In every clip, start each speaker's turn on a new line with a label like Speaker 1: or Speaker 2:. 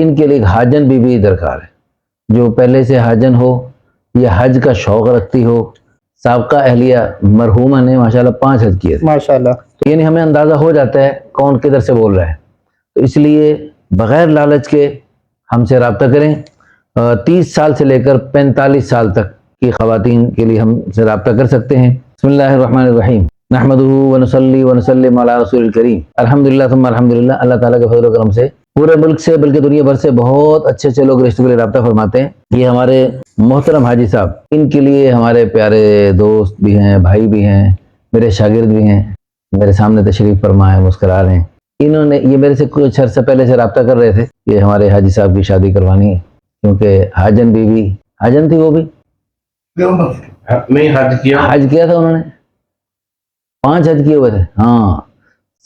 Speaker 1: ان کے لیے حاجن بھی درکار ہے، جو پہلے سے حاجن ہو یا حج کا شوق رکھتی ہو۔ سابقہ اہلیہ مرحومہ نے ماشاءاللہ 5 حج کیے،
Speaker 2: ماشاءاللہ،
Speaker 1: تو یعنی ہمیں اندازہ ہو جاتا ہے کون کدھر سے بول رہا ہے، تو اس لیے بغیر لالچ کے ہم سے رابطہ کریں۔ 30 سال سے لے کر 45 سال تک کی خواتین کے لیے ہم سے رابطہ کر سکتے ہیں۔ بسم اللہ الرحمن الرحیم، نحمدہ ونصلی ونسلم علی رسول الکریم، الحمدللہ ثم الحمدللہ۔ اللہ تعالیٰ کے فضل و کرم سے پورے ملک سے بلکہ دنیا بھر سے بہت اچھے لوگ رشتوں کے لیے رابطہ فرماتے ہیں۔ یہ ہمارے محترم حاجی صاحب، ان کے لیے ہمارے پیارے دوست بھی ہیں، بھائی بھی ہیں، میرے شاگرد بھی ہیں، میرے سامنے تشریف فرما ہے، مسکرا رہے ہیں۔ انہوں نے یہ میرے سے کچھ عرصہ پہلے سے رابطہ کر رہے تھے کہ ہمارے حاجی صاحب کی شادی کروانی ہے، کیونکہ حاجن بیوی حاجن تھی، وہ بھی
Speaker 3: میں
Speaker 1: حج کیا تھا، انہوں نے 5 حج کیے ہوئے تھے۔ ہاں،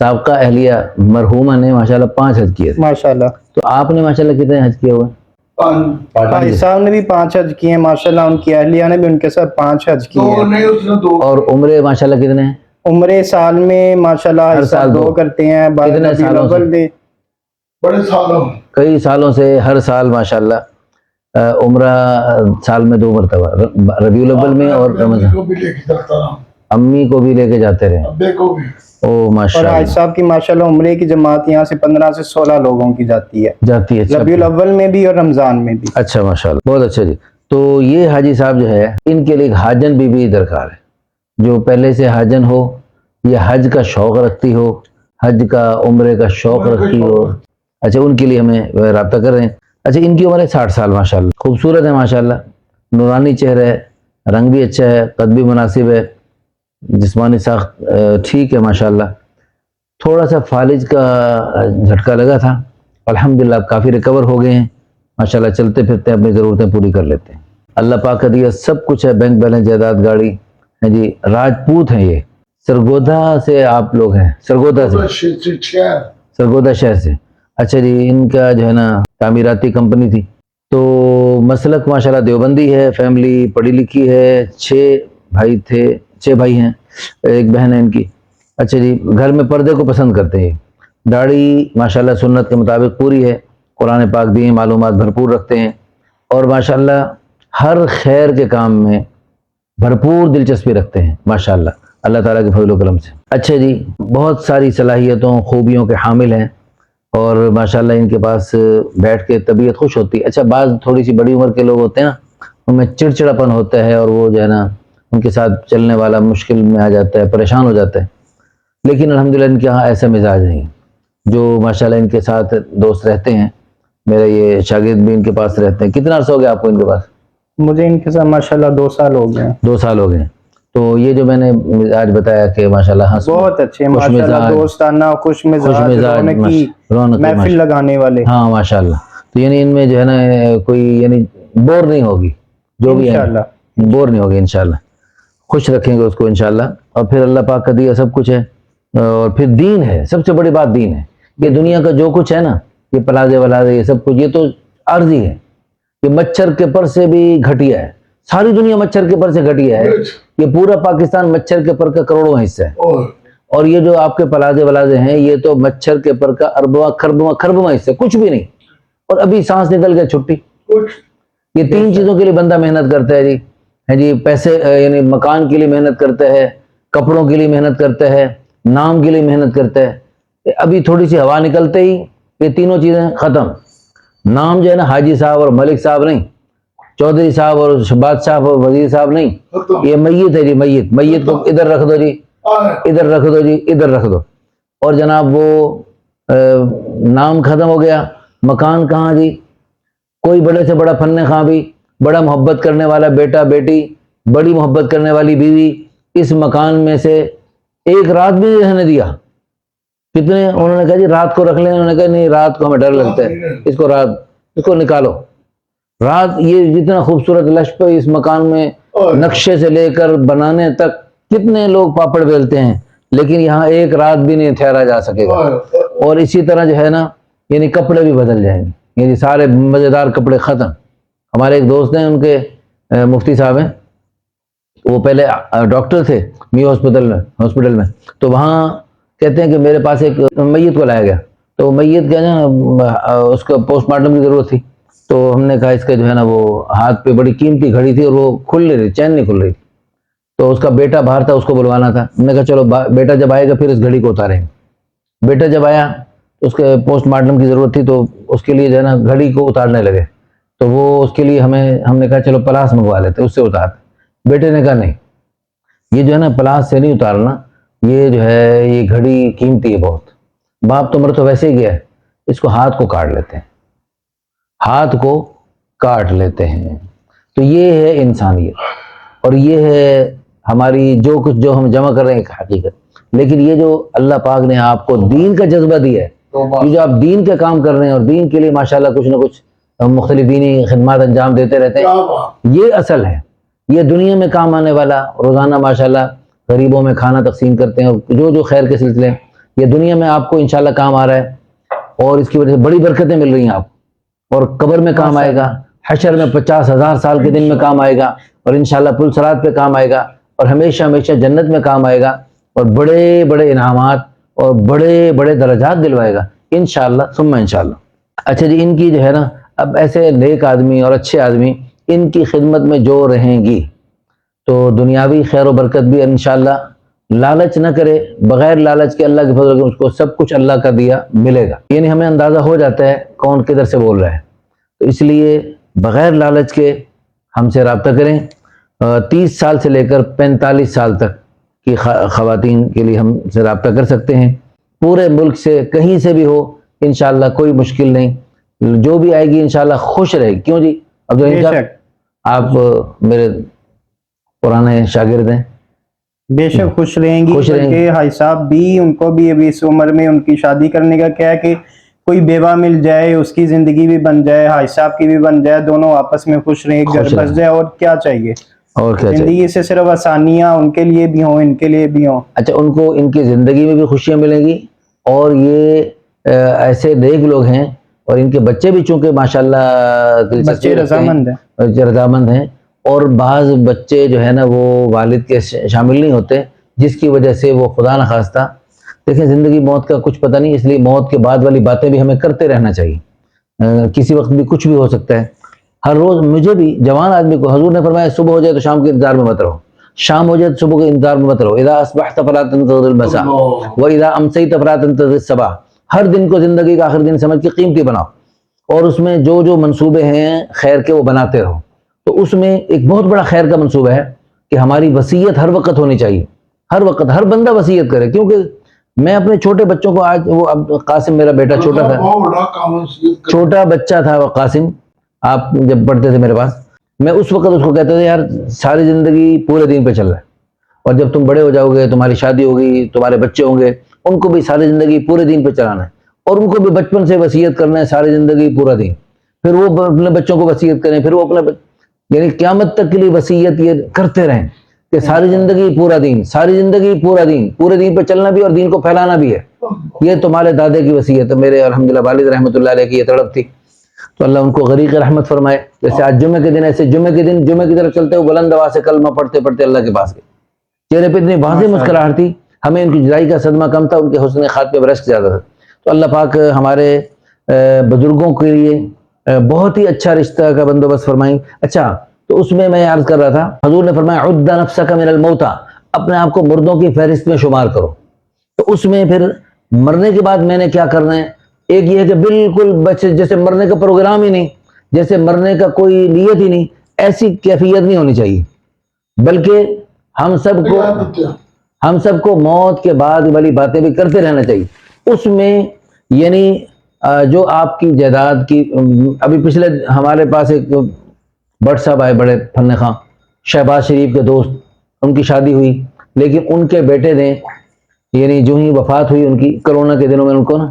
Speaker 1: سابقہ اہلیہ مرحومہ نے ماشاءاللہ 5 حج کیے تھے۔
Speaker 2: ماشاءاللہ،
Speaker 1: تو آپ نے ماشاءاللہ کتنے حج کیے ہوئے؟
Speaker 2: بھائی صاحب نے بھی 5 حج کیے ہیں ماشاءاللہ، ان کی اہلیہ نے بھی ان کے ساتھ 5 حج کیے ہیں۔
Speaker 1: اور عمرے ماشاءاللہ کتنے ہیں؟
Speaker 2: عمرے سال میں ماشاءاللہ
Speaker 1: ہر
Speaker 2: ہر
Speaker 1: سال
Speaker 2: سال 2
Speaker 1: دو
Speaker 2: کرتے ہیں،
Speaker 1: کتنے سالوں سے؟
Speaker 3: بڑے سالوں
Speaker 1: کئی سالوں سے ہر سال ماشاءاللہ عمرہ سال میں 2 مرتبہ، ربیع الاول میں اور رمضان۔
Speaker 3: کو بھی لے کے جاتا رہا،
Speaker 1: امی کو بھی لے کے جاتے رہے،
Speaker 3: ابے کو بھی۔
Speaker 1: او
Speaker 2: اور حاج
Speaker 1: ماشاءاللہ
Speaker 2: صاحب کی ماشاءاللہ عمرے کی جماعت یہاں سے 15 سے 16 لوگوں کی جاتی ہے،
Speaker 1: جاتی ہے۔
Speaker 2: ربیع الاول میں بھی اور رمضان میں بھی۔
Speaker 1: اچھا ماشاءاللہ، بہت اچھا جی۔ تو یہ حاجی صاحب جو ہے، ان کے لیے حاجن بھی درکار ہے، جو پہلے سے حاجن ہو یا حج کا شوق رکھتی ہو، حج کا عمرے کا شوق رکھتی ہو، اچھا ان کے لیے ہمیں رابطہ کر رہے ہیں۔ اچھا، ان کی عمر ہے 60 سال ماشاءاللہ، خوبصورت ہے ماشاءاللہ، نورانی چہرہ ہے، رنگ بھی اچھا ہے، قد بھی مناسب ہے، جسمانی ساخت ٹھیک ہے ماشاءاللہ۔ تھوڑا سا فالج کا جھٹکا لگا تھا، الحمدللہ اب کافی ریکور ہو گئے ہیں ماشاءاللہ، چلتے پھرتے اپنی ضرورتیں پوری کر لیتے ہیں۔ اللہ پاک کا دیا سب کچھ ہے، بینک بیلنس، جائیداد، گاڑی ہے جی۔ راجپوت ہیں یہ، سرگودا سے آپ لوگ ہیں؟ سرگودا سے، سرگودا شہر سے۔ اچھا جی، ان کا جو ہے نا تعمیراتی کمپنی تھی، تو مسلک ماشاءاللہ دیوبندی ہے، فیملی پڑھی لکھی ہے، 6 بھائی تھے، 6 بھائی ہیں، 1 بہن ہے ان کی۔ اچھا جی، گھر میں پردے کو پسند کرتے ہیں، داڑھی ماشاءاللہ سنت کے مطابق پوری ہے، قرآن پاک دی معلومات بھرپور رکھتے ہیں، اور ماشاءاللہ ہر خیر کے کام میں بھرپور دلچسپی رکھتے ہیں ماشاءاللہ، اللہ تعالیٰ کے فضل و کرم سے۔ اچھا جی، بہت ساری صلاحیتوں خوبیوں کے حامل ہیں، اور ماشاءاللہ ان کے پاس بیٹھ کے طبیعت خوش ہوتی ہے۔ اچھا، بعض تھوڑی سی بڑی عمر کے لوگ ہوتے ہیں نا، ان میں چڑچڑاپن ہوتا ہے، اور وہ جو ہے نا ان کے ساتھ چلنے والا مشکل میں آ جاتا ہے، پریشان ہو جاتا ہے، لیکن الحمدللہ ان کے ہاں ایسا مزاج نہیں، جو ماشاءاللہ ان کے ساتھ دوست رہتے ہیں، میرے یہ شاگرد بھی ان کے پاس رہتے ہیں۔ کتنا عرصہ ہو گیا آپ کو ان کے پاس؟
Speaker 2: مجھے ان کے ساتھ ماشاءاللہ 2 سال ہو گئے ہیں۔
Speaker 1: 2 سال ہو گئے۔ تو یہ جو میں نے آج بتایا کہ ماشاءاللہ ہنس
Speaker 2: بہت اچھے ماشاءاللہ، دوستانہ، خوش مزاج، رونقی، محفل لگانے والے۔
Speaker 1: ہاں ماشاءاللہ، تو یعنی ان میں جو ہے نا کوئی یعنی بور نہیں ہوگی، جو بھی ہے بور نہیں ہوگی انشاءاللہ، خوش رکھیں گے اس کو انشاءاللہ۔ اور پھر اللہ پاک کا دیا سب کچھ ہے، اور پھر دین ہے، سب سے بڑی بات دین ہے۔ یہ دنیا کا جو کچھ ہے نا، یہ پلازے ولازے، یہ سب کچھ، یہ تو عارضی ہے، یہ مچھر کے پر سے بھی گھٹیا ہے، ساری دنیا مچھر کے پر سے گھٹیا ہے، یہ پورا پاکستان مچھر کے پر کا کروڑوں حصہ ہے، اور یہ جو آپ کے پلازے ولازے ہیں، یہ تو مچھر کے پر کا اربواں خربواں حصہ، کچھ بھی نہیں، اور ابھی سانس نکل گیا چھٹی۔ یہ 3 چیزوں کے لیے بندہ محنت کرتا ہے جی، ہے جی، پیسے یعنی مکان کے لیے محنت کرتا ہے، کپڑوں کے لیے محنت کرتا ہے، نام کے لیے محنت کرتا ہے، ابھی تھوڑی سی ہوا نکلتے ہی یہ تینوں چیزیں ختم۔ نام جو ہے نا حاجی صاحب اور ملک صاحب نہیں، چودھری صاحب اور بادشاہ اور وزیر صاحب نہیں، یہ میت ہے جی، میت کو ادھر رکھ دو جی، ادھر رکھ دو جی، ادھر رکھ دو، اور جناب وہ نام ختم ہو گیا، مکان کہاں جی؟ کوئی بڑے سے بڑا فن خواہ بھی، بڑا محبت کرنے والا بیٹا بیٹی، بڑی محبت کرنے والی بیوی، اس مکان میں سے ایک رات بھی نہیں رہنے دیا۔ کتنے انہوں نے کہا جی رات کو رکھ لیں، انہوں نے کہا نہیں، رات کو ہمیں ڈر لگتا ہے، اس کو نکالو رات۔ یہ جتنا خوبصورت لشپ اس مکان میں نقشے سے لے کر بنانے تک کتنے لوگ پاپڑ بیلتے ہیں، لیکن یہاں ایک رات بھی نہیں ٹھہرا جا سکے گا۔ اور اسی طرح جو ہے نا، یعنی کپڑے بھی بدل جائیں گے، یعنی سارے مزیدار کپڑے ختم۔ ہمارے ایک دوست ہیں، ان کے مفتی صاحب ہیں، وہ پہلے ڈاکٹر تھے میو ہاسپٹل میں، تو وہاں کہتے ہیں کہ میرے پاس ایک میت کو لایا گیا، تو میت کا نا اس کا پوسٹ مارٹم کی ضرورت تھی، تو ہم نے کہا اس کا جو ہے نا وہ ہاتھ پہ بڑی قیمتی گھڑی تھی اور وہ کھل نہیں رہی، چین نہیں کھل رہی تھی، تو اس کا بیٹا باہر تھا، اس کو بلوانا تھا. ہم نے کہا چلو بیٹا جب آئے گا پھر اس گھڑی کو اتاریں گے. بیٹا جب آیا اس کے پوسٹ مارٹم کی ضرورت تھی، تو اس کے لیے جو ہے نا گھڑی کو اتارنے لگے، تو وہ اس کے لیے ہم نے کہا چلو پلاس منگوا لیتے اس سے اتارتے. بیٹے نے کہا نہیں، یہ جو ہے نا پلاس سے نہیں اتارنا، یہ جو ہے یہ گھڑی قیمتی ہے بہت، باپ تو مر تو ویسے ہی گیا ہے، اس کو ہاتھ کو کاٹ لیتے ہیں، ہاتھ کو کاٹ لیتے ہیں. تو یہ ہے انسانیت، اور یہ ہے ہماری جو کچھ جو ہم جمع کر رہے ہیں ایک حقیقت. لیکن یہ جو اللہ پاک نے آپ کو دین کا جذبہ دیا ہے، یہ جو آپ دین کے کام کر رہے ہیں اور دین کے لیے ماشاءاللہ کچھ نہ کچھ مختلف دینی خدمات انجام دیتے رہتے ہیں، یہ اصل ہے. یہ دنیا میں کام آنے والا، روزانہ ماشاءاللہ غریبوں میں کھانا تقسیم کرتے ہیں، اور جو خیر کے سلسلے ہیں، یہ دنیا میں آپ کو انشاءاللہ کام آ رہا ہے، اور اس کی وجہ سے بڑی برکتیں مل رہی ہیں آپ، اور قبر میں کام آئے گا، حشر میں 50,000 سال کے دن میں کام آئے گا، اور انشاءاللہ پل صراط پہ کام آئے گا، اور ہمیشہ ہمیشہ جنت میں کام آئے گا، اور بڑے بڑے انعامات اور بڑے بڑے درجات دلوائے گا انشاءاللہ ثم انشاءاللہ. اچھا جی، ان کی جو ہے نا اب ایسے نیک آدمی اور اچھے آدمی ان کی خدمت میں جو رہیں گی تو دنیاوی خیر و برکت بھی انشاءاللہ، لالچ نہ کرے، بغیر لالچ کے اللہ کے فضل سے اس کو سب کچھ اللہ کا دیا ملے گا. یعنی ہمیں اندازہ ہو جاتا ہے کون کدھر سے بول رہا ہے، تو اس لیے بغیر لالچ کے ہم سے رابطہ کریں. 30 سال سے لے کر 45 سال تک کی خواتین کے لیے ہم سے رابطہ کر سکتے ہیں، پورے ملک سے کہیں سے بھی ہو انشاءاللہ، کوئی مشکل نہیں. جو بھی آئے گی انشاءاللہ خوش رہے گی. کیوں جی آپ میرے پرانے شاگرد ہیں،
Speaker 2: بے شک خوش رہیں گی.
Speaker 1: خوش رہیں گی.
Speaker 2: بلکہ بھائی صاحب بھی ان کو بھی ابھی اس عمر میں ان کی شادی کرنے کا کیا ہے کہ کوئی بیوہ مل جائے، اس کی زندگی بھی بن جائے، بھائی صاحب کی بھی بن جائے، دونوں آپس میں خوش رہیں، گھر بس جائے، اور کیا چاہیے.
Speaker 1: اور کیا چاہیے.
Speaker 2: زندگی سے صرف آسانیاں ان کے لیے بھی ہوں، ان کے لیے بھی ہوں.
Speaker 1: اچھا، ان کو ان کی زندگی میں بھی خوشیاں ملیں گی، اور یہ ایسے نیک لوگ ہیں، اور ان کے بچے بھی چونکہ ماشاءاللہ
Speaker 2: بچے رضامند ہیں.
Speaker 1: رضامند ہیں. اور بعض بچے جو ہے نا وہ والد کے شامل نہیں ہوتے، جس کی وجہ سے وہ خدا نخواستہ، دیکھیں زندگی موت کا کچھ پتہ نہیں، اس لیے موت کے بعد والی باتیں بھی ہمیں کرتے رہنا چاہیے. کسی وقت بھی کچھ بھی ہو سکتا ہے. ہر روز مجھے بھی، جوان آدمی کو حضور نے فرمایا صبح ہو جائے تو شام کے انتظار میں مت رہو، شام ہو جائے تو صبح کے انتظار میں مت رہو. اذا اصبحت فلا تنتظر المساء واذا امسیت فلا تنتظر الصباح. ہر دن کو زندگی کا آخر دن سمجھ کے قیمتی بناؤ، اور اس میں جو جو منصوبے ہیں خیر کے وہ بناتے رہو. تو اس میں ایک بہت بڑا خیر کا منصوبہ ہے کہ ہماری وصیت ہر وقت ہونی چاہیے، ہر وقت ہر بندہ وصیت کرے. کیونکہ میں اپنے چھوٹے بچوں کو آج، وہ اب قاسم میرا بیٹا چھوٹا تھا، چھوٹا بچہ تھا وہ قاسم، آپ جب پڑھتے تھے میرے پاس، میں اس وقت اس کو کہتا تھا یار ساری زندگی پورے دین پہ چل رہا ہے، اور جب تم بڑے ہو جاؤ گے، تمہاری شادی ہوگی، تمہارے بچے ہوں گے، ان کو بھی ساری زندگی پورے دین پہ چلانا ہے، اور ان کو بھی بچپن سے وصیت کرنا ہے ساری زندگی پورا دین. پھر وہ اپنے بچوں کو وصیت کریں، پھر وہ اپنے یعنی قیامت تک کے لیے وصیت یہ کرتے رہیں کہ ساری زندگی پورا دین، ساری زندگی پورا دین، پورے دین پہ چلنا بھی اور دین کو پھیلانا بھی ہے. یہ تمہارے دادے کی وصیت ہے. میرے الحمدللہ والد رحمۃ اللہ علیہ کی یہ تڑپ تھی، تو اللہ ان کو غریق رحمت فرمائے. جیسے آج جمعے کے دن، ایسے جمعے کے دن جمعے کی طرف چلتے ہوئے بلند آواز سے کلمہ پڑھتے پڑھتے اللہ کے پاس گئے. چہرے پہ اتنی واضح مسکراہٹ تھی، ہمیں ان کی جدائی کا صدمہ کم تھا، ان کے حسن خاتمے پہ رشک زیادہ تھا. تو اللہ پاک ہمارے بزرگوں کے لیے بہت ہی اچھا رشتہ کا بندوبست فرمائیں. اچھا، تو اس میں عرض کر رہا تھا، حضور نے فرمایا عد نفسک من الموتى، اپنے آپ کو مردوں کی فہرست میں شمار کرو. تو اس میں پھر مرنے کے بعد میں نے کیا کرنا ہے، ایک یہ ہے کہ بالکل بچے جیسے مرنے کا پروگرام ہی نہیں، جیسے مرنے کا کوئی نیت ہی نہیں، ایسی کیفیت نہیں ہونی چاہیے، بلکہ ہم سب کو موت کے بعد والی باتیں بھی کرتے رہنا چاہیے. اس میں یعنی جو آپ کی جائیداد کی، ابھی پچھلے ہمارے پاس ایک بٹ صاحب آئے، بڑے فن خواں، شہباز شریف کے دوست، ان کی شادی ہوئی، لیکن ان کے بیٹے نے یعنی جو ہی وفات ہوئی ان کی، کرونا کے دنوں میں ان کو نا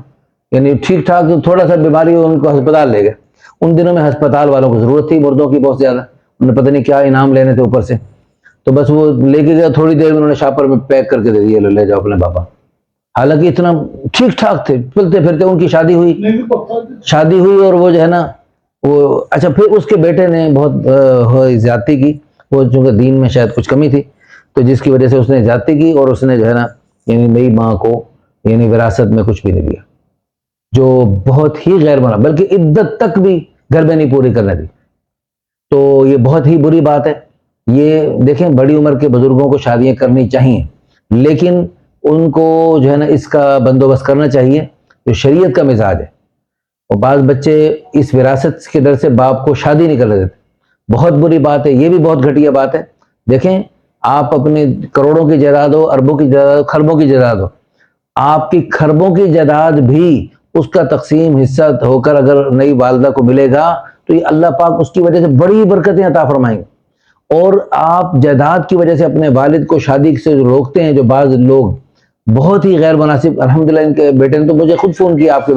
Speaker 1: یعنی ٹھیک ٹھاک تھوڑا سا بیماری ہو، ان کو ہسپتال لے گئے. ان دنوں میں ہسپتال والوں کو ضرورت تھی مردوں کی بہت زیادہ، انہیں پتہ نہیں کیا انعام لینے تھے اوپر سے، تو بس وہ لے کے گیا، تھوڑی دیر میں انہوں نے شاپر میں پیک کر کے دے دیا، لے جاؤ اپنے بابا. حالانکہ اتنا ٹھیک ٹھاک تھے، چلتے پھرتے. ان کی شادی ہوئی اور وہ جو ہے نا وہ، اچھا پھر اس کے بیٹے نے بہت زیادتی کی، وہ چونکہ دین میں شاید کچھ کمی تھی، تو جس کی وجہ سے اس نے زیادتی کی، اور اس نے جو ہے نا یعنی میری ماں کو یعنی وراثت میں کچھ بھی نہیں دیا. جو بہت ہی غیر بنا، بلکہ عدت تک بھی گھر میں نہیں پوری کرنے دی. تو یہ بہت ہی بری بات ہے. یہ دیکھیں بڑی عمر کے بزرگوں کو شادیاں کرنی چاہیے، لیکن ان کو جو ہے نا اس کا بندوبست کرنا چاہیے جو شریعت کا مزاج ہے. اور بعض بچے اس وراثت کے ڈر سے باپ کو شادی نہیں کرنے دیتے. بہت بری بات ہے، یہ بھی بہت گھٹیا بات ہے. دیکھیں آپ اپنے کروڑوں کی جائیداد ہو، اربوں کی جائیداد ہو، خربوں کی جائیداد ہو، آپ کی خربوں کی جائیداد بھی اس کا تقسیم حصہ ہو کر اگر نئی والدہ کو ملے گا تو یہ اللہ پاک اس کی وجہ سے بڑی برکتیں عطا فرمائیں گے. اور آپ جائیداد کی وجہ سے اپنے والد کو شادی سے روکتے ہیں، جو بعض لوگ بہت ہی غیر مناسب. الحمدللہ ان کے بیٹے نے تو مجھے خود فون کیا، آپ کے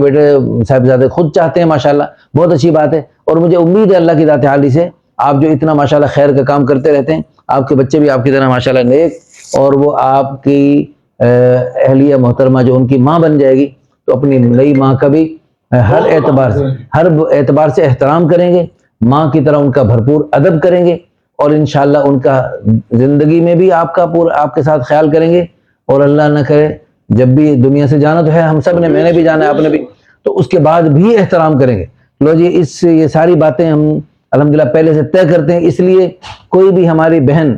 Speaker 1: بیٹے صاحبزادے خود چاہتے ہیں، ماشاءاللہ بہت اچھی بات ہے. اور مجھے امید ہے اللہ کی ذات عالی سے، آپ جو اتنا ماشاءاللہ خیر کا کام کرتے رہتے ہیں، آپ کے بچے بھی آپ کی طرح ماشاءاللہ نیک، اور وہ آپ کی اہلیہ محترمہ جو ان کی ماں بن جائے گی تو اپنی نئی ماں کا بھی ہر اعتبار سے احترام کریں گے، ماں کی طرح ان کا بھرپور ادب کریں گے، اور انشاءاللہ ان کا زندگی میں بھی آپ کے ساتھ خیال کریں گے. اور اللہ نہ کرے جب بھی دنیا سے جانا تو ہے ہم سب نے، میں نے بھی جانا ہے، آپ نے بھی، تو اس کے بعد بھی احترام کریں گے. لو جی یہ ساری باتیں ہم الحمدللہ پہلے سے طے کرتے ہیں. اس لیے کوئی بھی ہماری بہن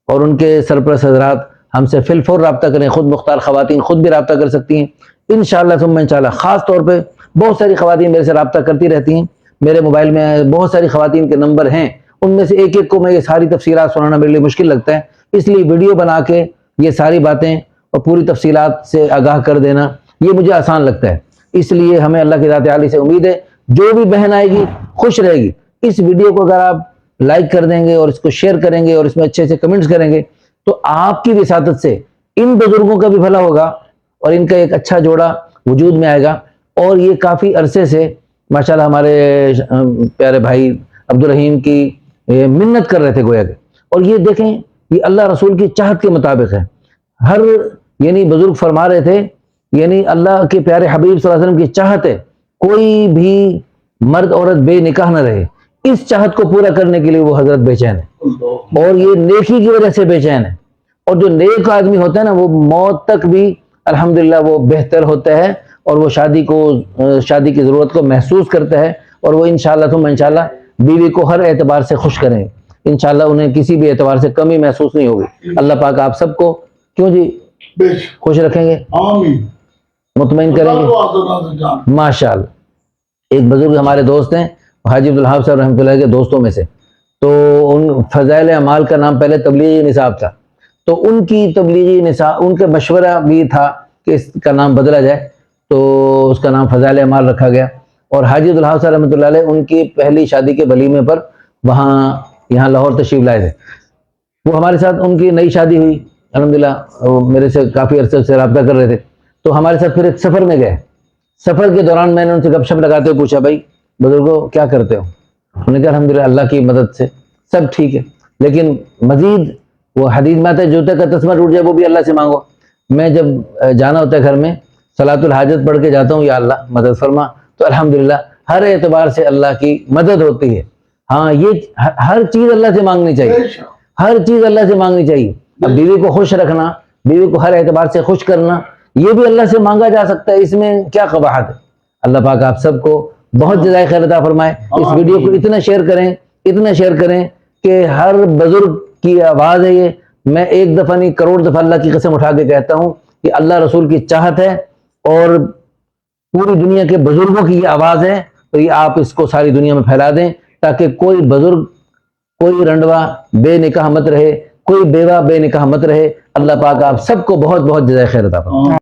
Speaker 1: اور ان کے سرپرست حضرات ہم سے فی الفور رابطہ کریں. خود مختار خواتین خود بھی رابطہ کر سکتی ہیں انشاءاللہ ثم انشاءاللہ. خاص طور پہ بہت ساری خواتین میرے سے رابطہ کرتی رہتی ہیں. میرے موبائل میں بہت ساری خواتین کے نمبر ہیں، ان میں سے ایک ایک کو میں یہ ساری تفصیلات سنانا میرے لیے مشکل لگتا ہے، اس لیے ویڈیو بنا کے یہ ساری باتیں اور پوری تفصیلات سے آگاہ کر دینا یہ مجھے آسان لگتا ہے. اس لیے ہمیں اللہ کی ذات عالی سے امید ہے جو بھی بہن آئے گی خوش رہے گی. اس ویڈیو کو اگر آپ لائک کر دیں گے اور اس کو شیئر کریں گے اور اس میں اچھے سے کمنٹس کریں گے تو آپ کی وساطت سے ان بزرگوں کا بھی بھلا ہوگا اور ان کا ایک اچھا جوڑا وجود میں آئے گا. اور یہ کافی عرصے سے ماشاءاللہ ہمارے پیارے بھائی عبدالرحیم کی منت کر رہے تھے گویا کہ، اور یہ دیکھیں یہ اللہ رسول کی چاہت کے مطابق ہے. ہر یعنی بزرگ فرما رہے تھے یعنی اللہ کے پیارے حبیب صلی اللہ علیہ وسلم کی چاہت ہے کوئی بھی مرد عورت بے نکاح نہ رہے. اس چاہت کو پورا کرنے کے لیے وہ حضرت بے چین ہے اور یہ نیکی کی وجہ سے بے چین ہے. اور جو نیک آدمی ہوتا ہے نا وہ موت تک بھی الحمدللہ وہ بہتر ہوتا ہے اور وہ شادی کی ضرورت کو محسوس کرتا ہے. اور وہ انشاءاللہ ثم انشاءاللہ بیوی کو ہر اعتبار سے خوش کریں، انشاءاللہ انہیں کسی بھی اعتبار سے کمی محسوس نہیں ہوگی. اللہ پاک آپ سب کو کیوں جی خوش رکھیں گے،
Speaker 3: آمین،
Speaker 1: مطمئن کریں گے ماشاءاللہ. ایک بزرگ ہمارے دوست ہیں حاجی عبدالوہاب صاحب رحمۃ اللہ کے دوستوں میں سے، تو ان فضائل اعمال کا نام پہلے تبلیغی نصاب تھا، تو ان کی تبلیغی نصاب ان کا مشورہ بھی تھا کہ اس کا نام بدلا جائے، تو اس کا نام فضائل اعمال رکھا گیا. اور حاجی عبدالوہاب صاحب رحمۃ اللہ علیہ ان کی پہلی شادی کے ولیمے پر یہاں لاہور تشریف لائے تھے. وہ ہمارے ساتھ ان کی نئی شادی ہوئی الحمدللہ، وہ میرے سے کافی عرصے سے رابطہ کر رہے تھے، تو ہمارے ساتھ پھر ایک سفر میں گئے. سفر کے دوران میں نے ان سے گپ شپ لگاتے ہوئے پوچھا بھائی بزرگوں کیا کرتے ہو؟ انہوں نے کہا الحمدللہ اللہ کی مدد سے سب ٹھیک ہے، لیکن مزید وہ حدیث میں آتا ہے جوتے کا تسمہ ٹوٹ جائے وہ بھی اللہ سے مانگو. میں جب جانا ہوتا ہے گھر میں صلاۃ الحاجت پڑھ کے جاتا ہوں یا اللہ مدد فرما، تو الحمدللہ ہر اعتبار سے اللہ کی مدد ہوتی ہے. ہاں یہ ہر چیز اللہ سے مانگنی چاہیے، ہر چیز اللہ سے مانگنی چاہیے. اب بیوی کو خوش رکھنا، بیوی کو ہر اعتبار سے خوش کرنا یہ بھی اللہ سے مانگا جا سکتا ہے، اس میں کیا قباحت ہے. اللہ پاک آپ سب کو بہت جزائے خیر عطا فرمائے. اس ویڈیو کو اتنا شیئر کریں کہ ہر بزرگ کی آواز ہے یہ. میں ایک دفعہ نہیں کروڑ دفعہ اللہ کی قسم اٹھا کے کہتا ہوں کہ اللہ رسول کی چاہت ہے اور پوری دنیا کے بزرگوں کی یہ آواز ہے، تو یہ آپ اس کو ساری دنیا میں پھیلا دیں تاکہ کوئی بزرگ کوئی رنڈوا بے نکاح مت رہے، کوئی بیوہ بے نکاح مت رہے. اللہ پاک آپ سب کو بہت بہت جزائے خیر عطا فرمائے.